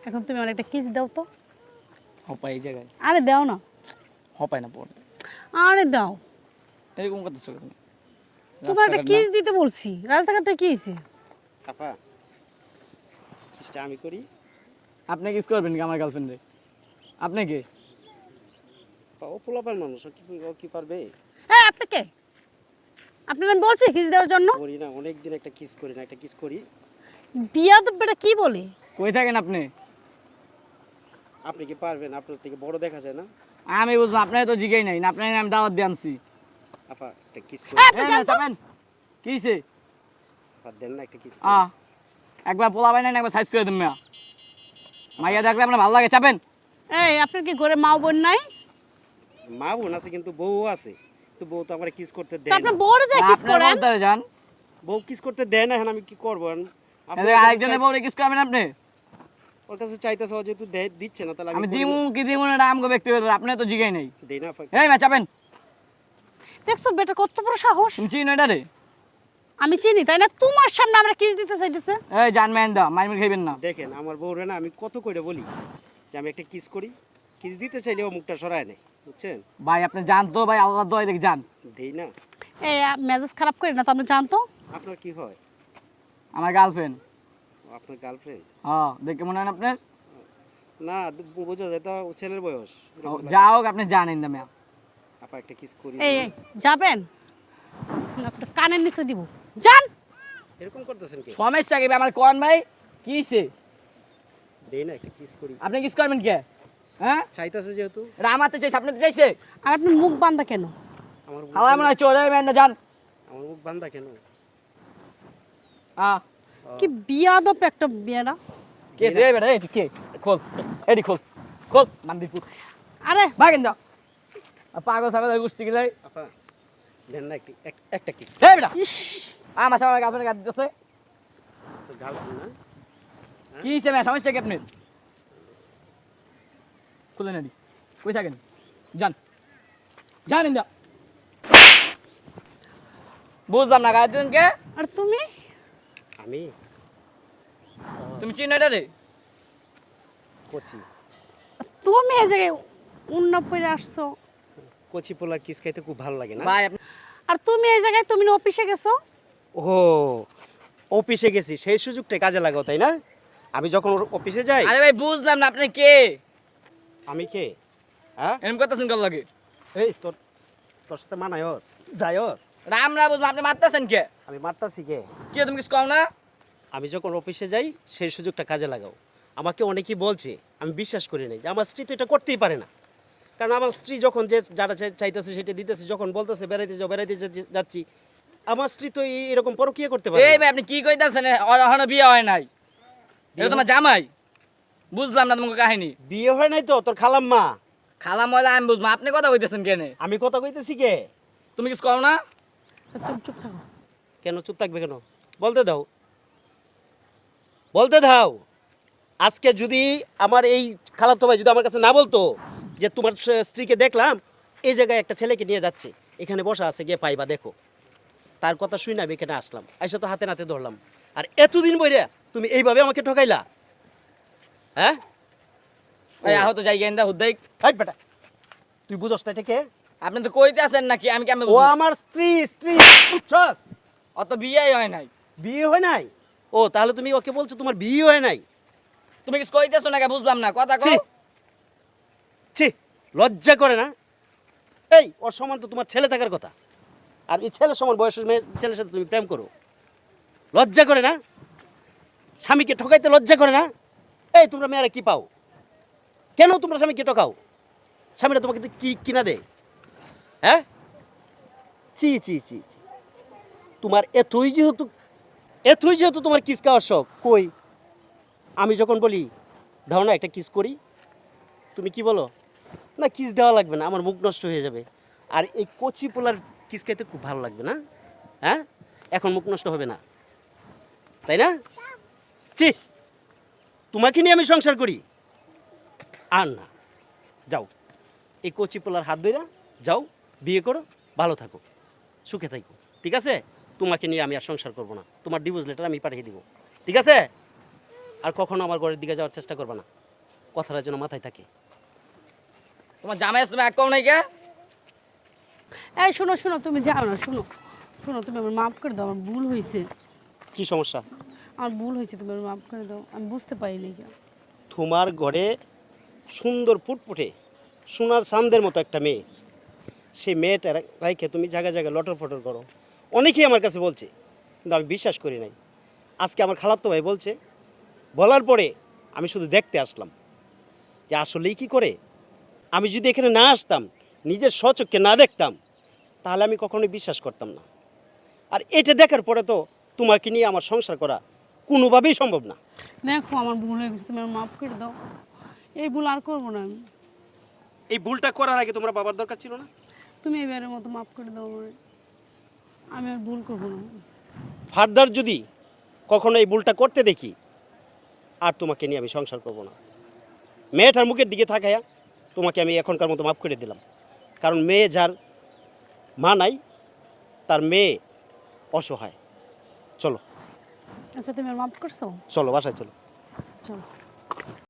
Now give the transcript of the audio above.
এখন তুমি আমার একটা কিস দাও তো। হপাই এই জায়গায় আরে দাও না। হপাই না পড় আরে দাও। এরকম করতেছো কেন? তোমার একটা কিস দিতে বলছি, রাস্তাঘাটে কি হয়েছে? আপা কিসটা আমি করি? আপনি কিস করবেন কি আমার গার্লফ্রেন্ডে? আপনি কি? ও পোলাপান মানুষ, ও কি পারবে? হ্যাঁ, আপনি কে? আপনার আমি বলছি কিস দেওয়ার জন্য। করি না, অনেকদিন একটা কিস করি না, একটা কিস করি। বিয়াদব বেটা কি বলে? কই থাকেন আপনি? আপনি কি পারবেন? আপনার থেকে বড় দেখা যায় না? আমি বুঝলাম আপনার তো জিগাই নাই না, আপনার আমি দাওয়াত দিয়ে আনছি। আপা একটা কিস করি। এই, আপনি জানতো? যাবেন কিসে? আপা দেন না একটা কিস। একবার পোলাবেন না একবার সাইজ করে দিন মাইয়া দেখলে আপনার ভালো লাগে, চাপেন। এই, আপনার কি ঘরে মা বোন নাই? মা বোন আছে কিন্তু বউ আছে, তো বউ তো আমার কিস করতে তো দেয় না। আপনার বউরে যায় কিস আপনার করেন। বলতে যান বউ কিস করতে দেয় না, এখন আমি কি করবো? আরেকজনের বউরে কিস করবেন আপনি? ওর কাছে চাইতেছে, ও যেহেতু দিচ্ছে না তাহলে আমি আমি দিমু কি দিমু না আমগো ব্যক্তিগত, আপনি তো জিগাই নাই। দেই না। আপা এই মা চাপেন। দেখছো বেটা কত বড় সাহস। তুমি চিনো এটা রে? আমি চিনি তাই না? তোমার সামনে আমরা কিস দিতে চাইতেছে। এই জান মেন দা মাইমির খাইবেন না। দেখেন আমার বউরে না আমি কত করে বলি যে আমি একটা কিস করি, কিস দিতে চাইলে ও মুখটা সরায় নেই, বুঝছেন? ভাই আপনি জানতো ভাই আল্লাহ দোয়াই দেখি জান। দেই না। এই মেজাজ খারাপ করি না তো, আপনি জানতো? আপনার কি হয়? আমার গার্লফ্রেন্ড। আপনার গার্লফ্রেন্ড? হ্যাঁ দেখে মনে হয় না আপনার? না, বোঝা যায় তো ছেলের বয়স। যা হোক আপনি জানেন না ম্যাম। আপা একটা কিস করি। এই যাবেন? আপনার কানের নিচে দিব। যান। এরকম করতেছেন কি? সমস্যা কি আমার কোন ভাই? কিছে? দেই না একটা কিস করি। আপনি কিস করবেন কে? হ্যাঁ চাইতাছে যেহেতু। এটা আমার তো চাইছে, আপনি তো চাইছে। আর আপনি মুখ বান্ধা কেন? আমার মুখ হাওয়া মনে হয় চলে মেন না জান। আমার মুখ বান্ধা কেন? হ্যাঁ কি বিয়াদব একটা বিয়ারা। কে রে বেটা? এই কে? খোল এডি খোল খোল মান্দিপুর আরে ভাগেন দাও। পাগল ছাগল গুষ্টি গেলাই। আপা দেন না একটা কিস। এই বেটা ইস, আমার সামনে গার্লফ্রেন্ড গাদ দিতেছে। তো গার্লফ্রেন্ড না? কি হইছে ম্যাম? সমস্যা কি আপনার? খুলে নাডি কই থাকেন? যান জানেন না বুঝলাম না গায়ে দিন কে? আর তুমি? আমি তুমি চিনো এটা রে? কচি তুমি এই জায়গায় উন্না পরে আসছো। কচি পোলার কিস খাইতে খুব ভালো লাগে না? ভাই আপনি আর তুমি এই জায়গায়, তুমি না অফিসে গেছো? ও অফিসে গেছি, সেই সুযোগটা কাজে লাগাও তাই না? আমি যখন ওর অফিসে যাই। আরে ভাই বুঝলাম না আপনি কে? আমি কে? হ্যাঁ এরকম করতেছেন কল লাগে? এই তোর তোর সাথে মানায় ওর যাই ওর। রামরা বুঝলাম আপনি মারতেছেন কে? আমি মারতাছি কে? কি তুমি কিছু কও না? আমি যখন অফিসে যাই সেই সুযোগটা কাজে লাগাও। আমাকে অনেকেই বলছে, আমি বিশ্বাস করি নাই যে আমার স্ত্রী তো এটা করতেই পারে না। কারণ আমার স্ত্রী যখন যে যারা চাইতেছে সেটা দিতেছে, যখন বলতেছে বেড়াইতে যাও বেড়াইতে যাচ্ছি, আমার স্ত্রী তো এরকম পরকীয়া করতে পারে এই না। ভাই আপনি কি কইতাছেন? এখনো বিয়ে হয় নাই। এটা তোমার জামাই? বুঝলাম না তোমার কাহিনী। বিয়ে হয় নাই তো তোর খালাম্মা। খালা ময়লা আমি বুঝলাম, আপনি কথা কইতেছেন কেন? আমি কথা কইতেছি কে? তুমি কিছু কও না? তুমি চুপ থাকো। কেন চুপ থাকবে কেন? বলতে দাও, বলতে দাও। আজকে যদি আমার এই খালাতো ভাই যদি আমার কাছে না বলতো যে তোমার স্ত্রীকে দেখলাম এই জায়গায় একটা ছেলেকে নিয়ে যাচ্ছে, এখানে বসা আছে, গিয়ে পাইবা দেখো, তার কথা শুই না আমি এখানে আসলাম, আইসা তো হাতে নাতে ধরলাম। আর এতদিন বইরে তুমি এইভাবে আমাকে ঠকাইলা। হ্যাঁ এই আহত যাই গেন্দা হুদ্দাই। হাই বেটা, তুই বুঝস না এটা কে? আপনি তো কইতাছেন নাকি আমি কেমন ও বুঝবো? আমার স্ত্রী। স্ত্রী বুঝছস? অত বিয়েই হয় নাই। বিয়ে হয় নাই? ও তাহলে তুমি ওকে বলছো তোমার বিয়ে হয় নাই? তুমি কিছু কইতেছো না, বুঝলাম না কথা ছি কও। ছি, লজ্জা করে না? এই ওর সমান তো তোমার ছেলে থাকার কথা, আর এই ছেলের সমান বয়সের মেয়ে ছেলের সাথে তুমি প্রেম করো। লজ্জা করে না? স্বামীকে ঠকাইতে লজ্জা করে না? এই তোমরা মেয়েরা কি পাও? কেন তোমরা স্বামীকে ঠকাও? স্বামীরা তোমাকে তো কি কিনা দেয়? হ্যাঁ চি চি চি চি, তোমার এতই যেহেতু তোমার কিস খাওয়ার শখ, কই আমি যখন বলি দাও না একটা কিস করি, তুমি কি বলো? না কিস দেওয়া লাগবে না, আমার মুখ নষ্ট হয়ে যাবে। আর এই কচি পোলার কিস খাইতে খুব ভালো লাগবে না? হ্যাঁ এখন মুখ নষ্ট হবে না তাই না? চি, তোমাকে নিয়ে আমি সংসার করি আর না। যাও এই কচি পোলার হাত ধইরা যাও, বিয়ে করো, ভালো থাকো, সুখে থাকো, ঠিক আছে? তোমাকে নিয়ে আমি আর সংসার করব না, তোমার ডিভোর্স লেটার আমি পাঠিয়ে দিব, ঠিক আছে? আর কখনো আমার ঘরের দিকে যাওয়ার চেষ্টা করবে না, কথাটা যেন মাথায় থাকে। তোমার জামাই তুমি এক কম নাই কে? এই শোনো শোনো, তুমি যাও না, শোনো শোনো, তুমি আমার মাফ করে দাও, আমার ভুল হয়েছে। কি সমস্যা? আমার ভুল হয়েছে, তুমি আমার মাফ করে দাও, আমি বুঝতে পারিনি কেন। তোমার ঘরে সুন্দর ফুটফুটে সোনার চাঁদের মতো একটা মেয়ে, সেই মেয়েটা রাইখে তুমি জায়গায় জায়গায় লটর ফটর করো। অনেকেই আমার কাছে বলছে, কিন্তু আমি বিশ্বাস করি নাই। আজকে আমার খালাতো ভাই বলছে, বলার পরে আমি শুধু দেখতে আসলাম যে আসলেই কি করে। আমি যদি এখানে না আসতাম, নিজের স্বচক্ষে না দেখতাম, তাহলে আমি কখনোই বিশ্বাস করতাম না। আর এটা দেখার পরে তো তোমাকে নিয়ে আমার সংসার করা কোনোভাবেই সম্ভব না। দেখো আমার ভুল হয়ে গেছে, তুমি আমার মাফ করে দাও, এই ভুল আর করবো না আমি। এই ভুলটা করার আগে তোমার বাবার দরকার ছিল না? তুমি এবারের মতো মাফ করে দাও আমার, আমি আর ভুল করবো না। ফার্দার যদি কখনো এই ভুলটা করতে দেখি, আর তোমাকে নিয়ে আমি সংসার করব না। মেয়েটার মুখের দিকে তাকায়া তোমাকে আমি এখনকার মতো মাফ করে দিলাম। কারণ মেয়ে যার মা নাই, তার মেয়ে অসহায়। চলো আচ্ছা তুমি আর মাফ করছো? চলো বাসায় চলো। চলো।